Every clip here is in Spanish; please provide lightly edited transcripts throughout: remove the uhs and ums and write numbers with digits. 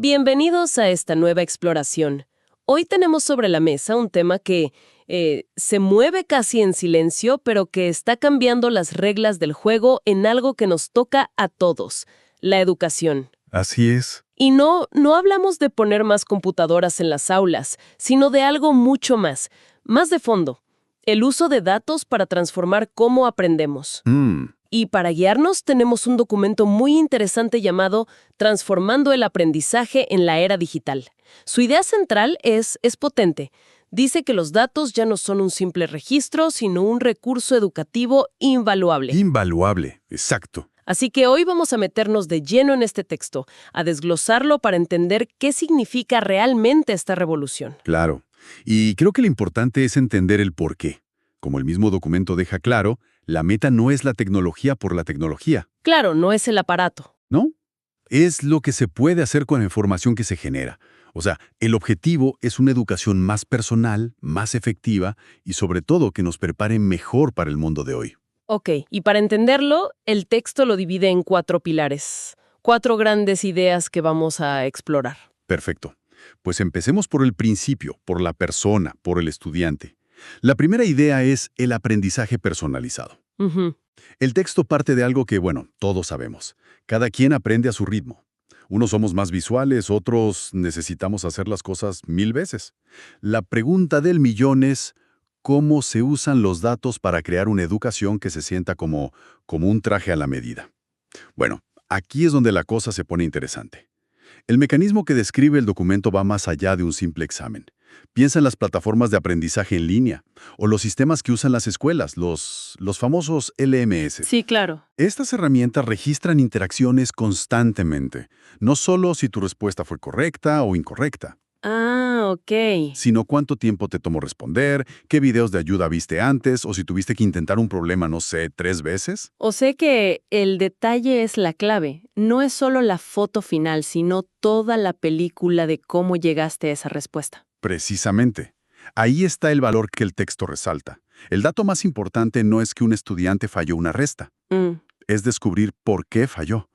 Bienvenidos a esta nueva exploración. Hoy tenemos sobre la mesa un tema que se mueve casi en silencio, pero que está cambiando las reglas del juego en algo que nos toca a todos, la educación. Así es. Y no hablamos de poner más computadoras en las aulas, sino de algo mucho más de fondo, el uso de datos para transformar cómo aprendemos. Y para guiarnos tenemos un documento muy interesante llamado Transformando el aprendizaje en la era digital. Su idea central es potente. Dice que los datos ya no son un simple registro, sino un recurso educativo invaluable. Invaluable, exacto. Así que hoy vamos a meternos de lleno en este texto, a desglosarlo para entender qué significa realmente esta revolución. Claro. Y creo que lo importante es entender el por qué. Como el mismo documento deja claro, la meta no es la tecnología por la tecnología. Claro, no es el aparato. ¿No? Es lo que se puede hacer con la información que se genera. O sea, el objetivo es una educación más personal, más efectiva y sobre todo que nos prepare mejor para el mundo de hoy. Ok, y para entenderlo, el texto lo divide en 4 pilares, 4 grandes ideas que vamos a explorar. Perfecto. Pues empecemos por el principio, por la persona, por el estudiante. La primera idea es el aprendizaje personalizado. El texto parte de algo que, todos sabemos. Cada quien aprende a su ritmo. Unos somos más visuales, otros necesitamos hacer las cosas 1000 veces. La pregunta del millón es, ¿cómo se usan los datos para crear una educación que se sienta como un traje a la medida? Bueno, aquí es donde la cosa se pone interesante. El mecanismo que describe el documento va más allá de un simple examen. Piensa en las plataformas de aprendizaje en línea o los sistemas que usan las escuelas, los famosos LMS. Sí, claro. Estas herramientas registran interacciones constantemente, no solo si tu respuesta fue correcta o incorrecta, Ah, ok. sino cuánto tiempo te tomó responder, qué videos de ayuda viste antes o si tuviste que intentar un problema, 3 veces. O sé que el detalle es la clave. No es solo la foto final, sino toda la película de cómo llegaste a esa respuesta. Precisamente. Ahí está el valor que el texto resalta. El dato más importante no es que un estudiante falló una resta, es descubrir por qué falló.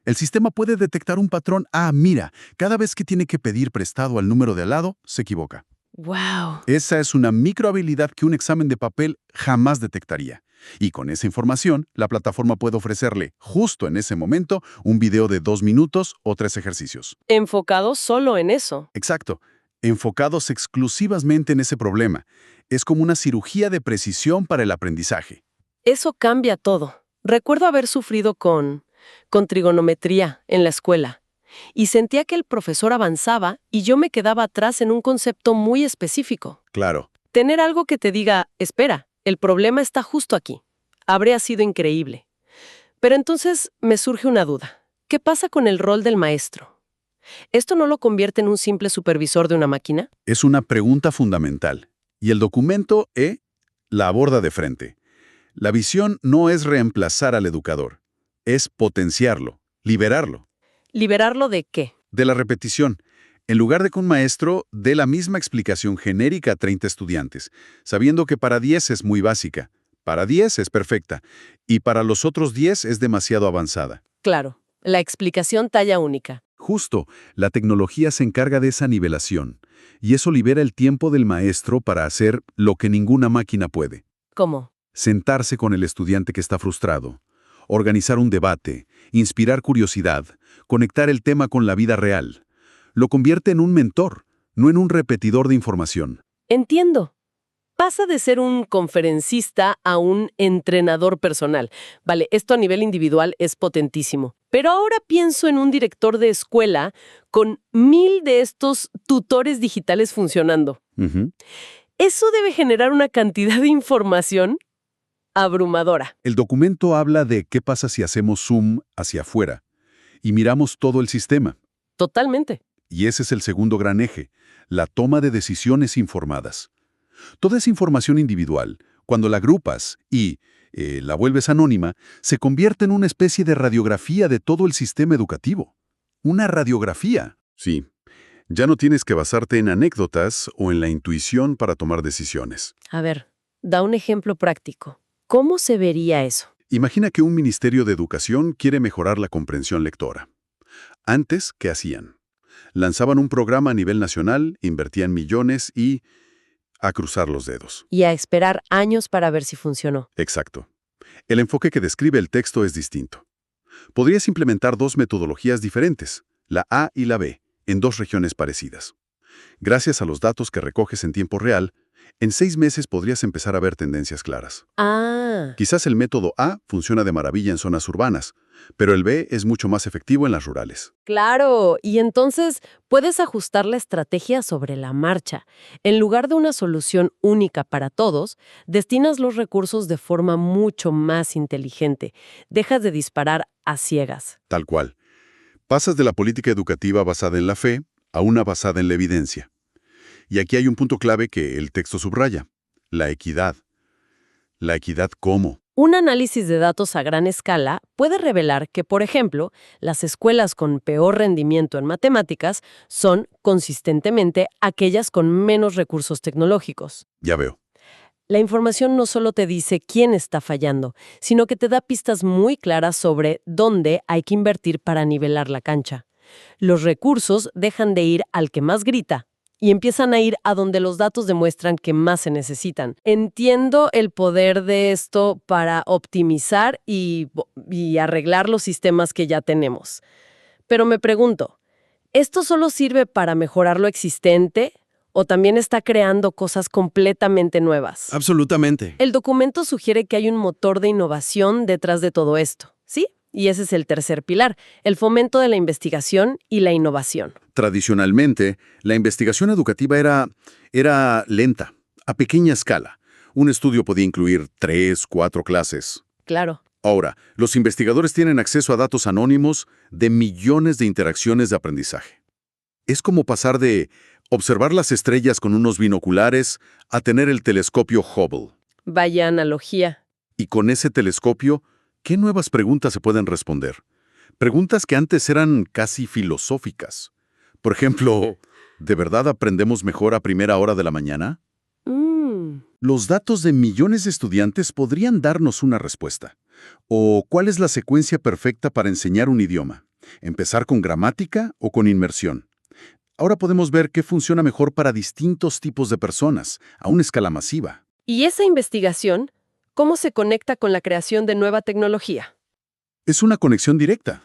El sistema puede detectar un patrón. Mira, cada vez que tiene que pedir prestado al número de al lado, se equivoca. ¡Wow! Esa es una microhabilidad que un examen de papel jamás detectaría. Y con esa información, la plataforma puede ofrecerle, justo en ese momento, un video de 2 minutos o 3 ejercicios. Enfocado solo en eso. Exacto. Enfocados exclusivamente en ese problema. Es como una cirugía de precisión para el aprendizaje. Eso cambia todo. Recuerdo haber sufrido con trigonometría en la escuela. Y sentía que el profesor avanzaba y yo me quedaba atrás en un concepto muy específico. Claro. Tener algo que te diga, espera, el problema está justo aquí. Habría sido increíble. Pero entonces me surge una duda. ¿Qué pasa con el rol del maestro? ¿Esto no lo convierte en un simple supervisor de una máquina? Es una pregunta fundamental. Y el documento la aborda de frente. La visión no es reemplazar al educador, es potenciarlo, liberarlo. ¿Liberarlo de qué? De la repetición. En lugar de que un maestro dé la misma explicación genérica a 30 estudiantes, sabiendo que para 10 es muy básica, para 10 es perfecta, y para los otros 10 es demasiado avanzada. Claro, la explicación talla única. Justo, la tecnología se encarga de esa nivelación, y eso libera el tiempo del maestro para hacer lo que ninguna máquina puede. ¿Cómo? Sentarse con el estudiante que está frustrado, organizar un debate, inspirar curiosidad, conectar el tema con la vida real. Lo convierte en un mentor, no en un repetidor de información. Entiendo. Pasa de ser un conferencista a un entrenador personal. Vale, esto a nivel individual es potentísimo. Pero ahora pienso en un director de escuela con 1000 de estos tutores digitales funcionando. Eso debe generar una cantidad de información abrumadora. El documento habla de qué pasa si hacemos zoom hacia afuera y miramos todo el sistema. Totalmente. Y ese es el segundo gran eje, la toma de decisiones informadas. Toda esa información individual, cuando la agrupas y la vuelves anónima, se convierte en una especie de radiografía de todo el sistema educativo. Una radiografía. Sí. Ya no tienes que basarte en anécdotas o en la intuición para tomar decisiones. A ver, da un ejemplo práctico. ¿Cómo se vería eso? Imagina que un ministerio de educación quiere mejorar la comprensión lectora. Antes, ¿qué hacían? Lanzaban un programa a nivel nacional, invertían millones y a cruzar los dedos. Y a esperar años para ver si funcionó. Exacto. El enfoque que describe el texto es distinto. Podrías implementar dos metodologías diferentes, la A y la B, en dos regiones parecidas. Gracias a los datos que recoges en tiempo real, en 6 meses podrías empezar a ver tendencias claras. Ah. Quizás el método A funciona de maravilla en zonas urbanas, pero el B es mucho más efectivo en las rurales. Claro, y entonces puedes ajustar la estrategia sobre la marcha. En lugar de una solución única para todos, destinas los recursos de forma mucho más inteligente. Dejas de disparar a ciegas. Tal cual. Pasas de la política educativa basada en la fe a una basada en la evidencia. Y aquí hay un punto clave que el texto subraya: la equidad. ¿La equidad cómo? Un análisis de datos a gran escala puede revelar que, por ejemplo, las escuelas con peor rendimiento en matemáticas son, consistentemente, aquellas con menos recursos tecnológicos. Ya veo. La información no solo te dice quién está fallando, sino que te da pistas muy claras sobre dónde hay que invertir para nivelar la cancha. Los recursos dejan de ir al que más grita y empiezan a ir a donde los datos demuestran que más se necesitan. Entiendo el poder de esto para optimizar y arreglar los sistemas que ya tenemos. Pero me pregunto, ¿esto solo sirve para mejorar lo existente o también está creando cosas completamente nuevas? Absolutamente. El documento sugiere que hay un motor de innovación detrás de todo esto, ¿sí? Y ese es el tercer pilar, el fomento de la investigación y la innovación. Tradicionalmente, la investigación educativa era lenta, a pequeña escala. Un estudio podía incluir 3, 4 clases. Claro. Ahora, los investigadores tienen acceso a datos anónimos de millones de interacciones de aprendizaje. Es como pasar de observar las estrellas con unos binoculares a tener el telescopio Hubble. Vaya analogía. Y con ese telescopio, ¿qué nuevas preguntas se pueden responder? Preguntas que antes eran casi filosóficas. Por ejemplo, ¿de verdad aprendemos mejor a primera hora de la mañana? Los datos de millones de estudiantes podrían darnos una respuesta. ¿O cuál es la secuencia perfecta para enseñar un idioma? ¿Empezar con gramática o con inmersión? Ahora podemos ver qué funciona mejor para distintos tipos de personas, a una escala masiva. ¿Y esa investigación, cómo se conecta con la creación de nueva tecnología? Es una conexión directa.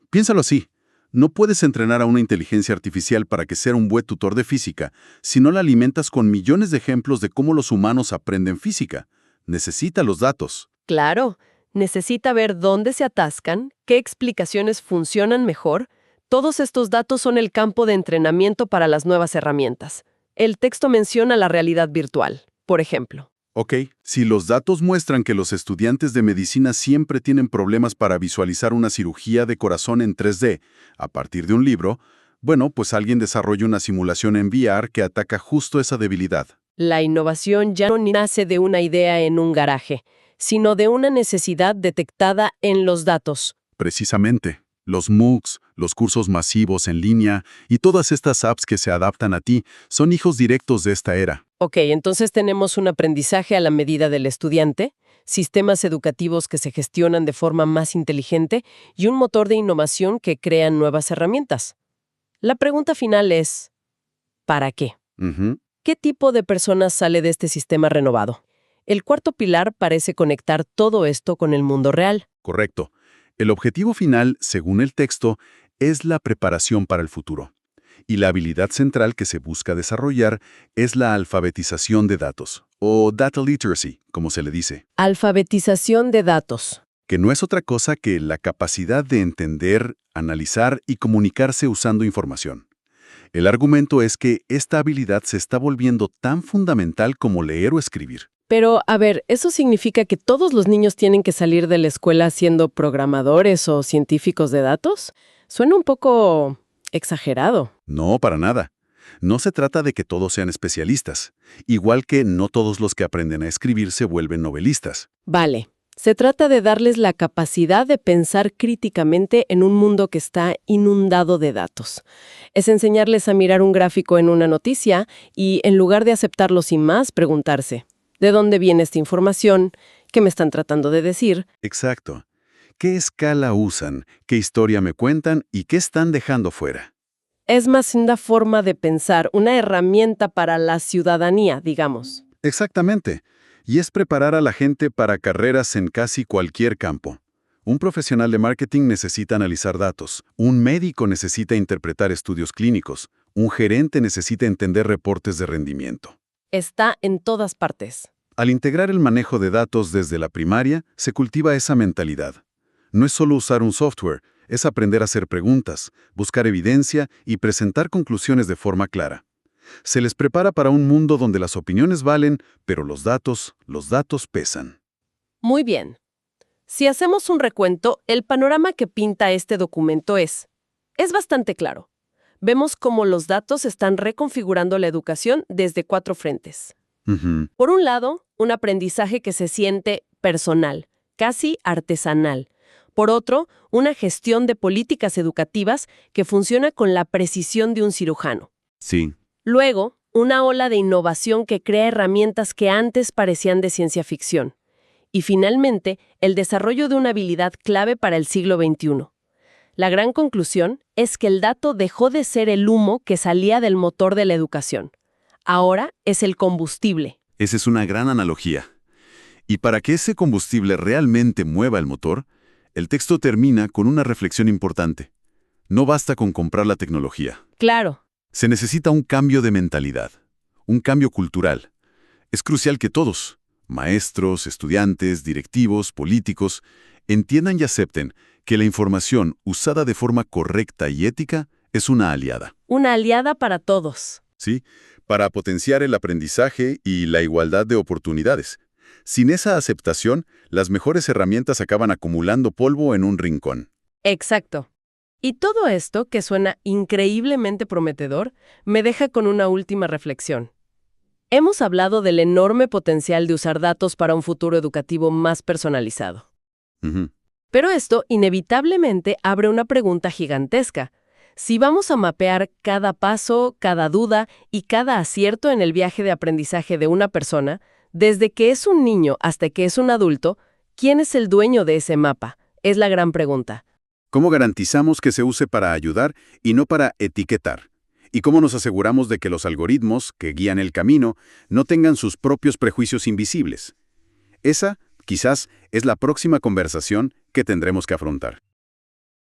Piénsalo así. No puedes entrenar a una inteligencia artificial para que sea un buen tutor de física si no la alimentas con millones de ejemplos de cómo los humanos aprenden física. Necesita los datos. Claro, necesita ver dónde se atascan, qué explicaciones funcionan mejor. Todos estos datos son el campo de entrenamiento para las nuevas herramientas. El texto menciona la realidad virtual, por ejemplo. Ok, si los datos muestran que los estudiantes de medicina siempre tienen problemas para visualizar una cirugía de corazón en 3D a partir de un libro, bueno, pues alguien desarrolla una simulación en VR que ataca justo esa debilidad. La innovación ya no nace de una idea en un garaje, sino de una necesidad detectada en los datos. Precisamente. Los MOOCs, los cursos masivos en línea y todas estas apps que se adaptan a ti son hijos directos de esta era. Ok, entonces tenemos un aprendizaje a la medida del estudiante, sistemas educativos que se gestionan de forma más inteligente y un motor de innovación que crea nuevas herramientas. La pregunta final es, ¿para qué? ¿Qué tipo de personas sale de este sistema renovado? El cuarto pilar parece conectar todo esto con el mundo real. Correcto. El objetivo final, según el texto, es la preparación para el futuro. Y la habilidad central que se busca desarrollar es la alfabetización de datos, o data literacy, como se le dice. Alfabetización de datos. Que no es otra cosa que la capacidad de entender, analizar y comunicarse usando información. El argumento es que esta habilidad se está volviendo tan fundamental como leer o escribir. Pero, a ver, ¿eso significa que todos los niños tienen que salir de la escuela siendo programadores o científicos de datos? Suena un poco exagerado. No, para nada. No se trata de que todos sean especialistas, igual que no todos los que aprenden a escribir se vuelven novelistas. Vale, se trata de darles la capacidad de pensar críticamente en un mundo que está inundado de datos. Es enseñarles a mirar un gráfico en una noticia y, en lugar de aceptarlo sin más, preguntarse: ¿de dónde viene esta información? ¿Qué me están tratando de decir? Exacto. ¿Qué escala usan? ¿Qué historia me cuentan? ¿Y qué están dejando fuera? Es más una forma de pensar, una herramienta para la ciudadanía, digamos. Exactamente. Y es preparar a la gente para carreras en casi cualquier campo. Un profesional de marketing necesita analizar datos, un médico necesita interpretar estudios clínicos, un gerente necesita entender reportes de rendimiento. Está en todas partes. Al integrar el manejo de datos desde la primaria, se cultiva esa mentalidad. No es solo usar un software, es aprender a hacer preguntas, buscar evidencia y presentar conclusiones de forma clara. Se les prepara para un mundo donde las opiniones valen, pero los datos pesan. Muy bien. Si hacemos un recuento, el panorama que pinta este documento es bastante claro. Vemos cómo los datos están reconfigurando la educación desde 4 frentes. Por un lado, un aprendizaje que se siente personal, casi artesanal. Por otro, una gestión de políticas educativas que funciona con la precisión de un cirujano. Sí. Luego, una ola de innovación que crea herramientas que antes parecían de ciencia ficción. Y finalmente, el desarrollo de una habilidad clave para el siglo XXI. La gran conclusión es que el dato dejó de ser el humo que salía del motor de la educación. Ahora es el combustible. Esa es una gran analogía. Y para que ese combustible realmente mueva el motor, el texto termina con una reflexión importante. No basta con comprar la tecnología. Claro. Se necesita un cambio de mentalidad, un cambio cultural. Es crucial que todos, maestros, estudiantes, directivos, políticos, entiendan y acepten que la información usada de forma correcta y ética es una aliada. Una aliada para todos. Sí, para potenciar el aprendizaje y la igualdad de oportunidades. Sin esa aceptación, las mejores herramientas acaban acumulando polvo en un rincón. Exacto. Y todo esto, que suena increíblemente prometedor, me deja con una última reflexión. Hemos hablado del enorme potencial de usar datos para un futuro educativo más personalizado. Pero esto inevitablemente abre una pregunta gigantesca. Si vamos a mapear cada paso, cada duda y cada acierto en el viaje de aprendizaje de una persona, desde que es un niño hasta que es un adulto, ¿quién es el dueño de ese mapa? Es la gran pregunta. ¿Cómo garantizamos que se use para ayudar y no para etiquetar? ¿Y cómo nos aseguramos de que los algoritmos que guían el camino no tengan sus propios prejuicios invisibles? Esa, quizás, es la próxima conversación que tendremos que afrontar.